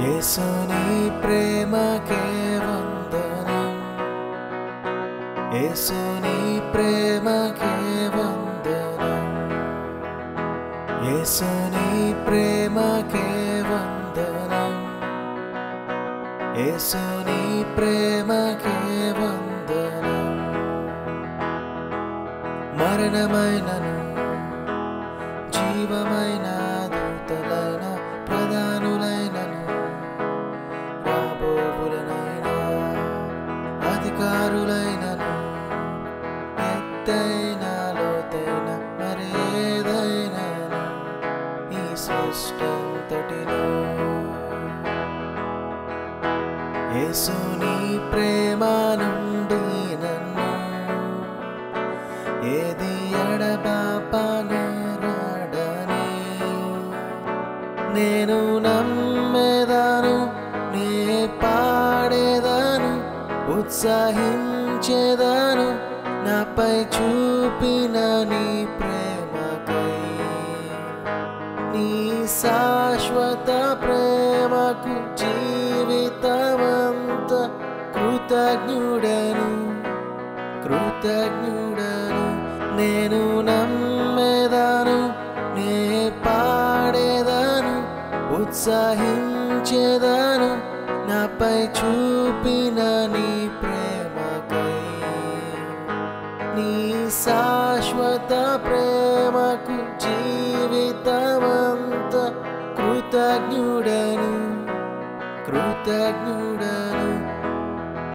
యేసు నీ ప్రేమకే వందనం, యేసు నీ ప్రేమకే వందనం, యేసు నీ ప్రేమకే వందనం, యేసు నీ ప్రేమకే వందనం. మరణమైనను జీవమైన దూతలైన ప్రధానులైనను రాబోవులనైనా అధికారులైనను ఎత్తైన లోతైన మరేదైనను ఈ సృష్టంతటిలో యేసు నీ ప్రేమ నుండి నన్ను ఏది ఎడబాపనేరాడని నేను నమ్మేదాను, నే పాడేదాను, ఉత్సాహించేదాను నాపై చూపిన నీ ప్రేమకై. నీ శాశ్వత ప్రేమకు జీవితమంత కృతజ్ఞుడను, కృతజ్ఞుడను. నేను నమ్మేదాను, నే పాడేదాను, ఉత్సాహించేదాను నాపై చూపిన నీ ప్రేమకై. నీ శాశ్వత ప్రేమకు జీవితమంత కృతజ్ఞుడను, కృతజ్ఞుడను.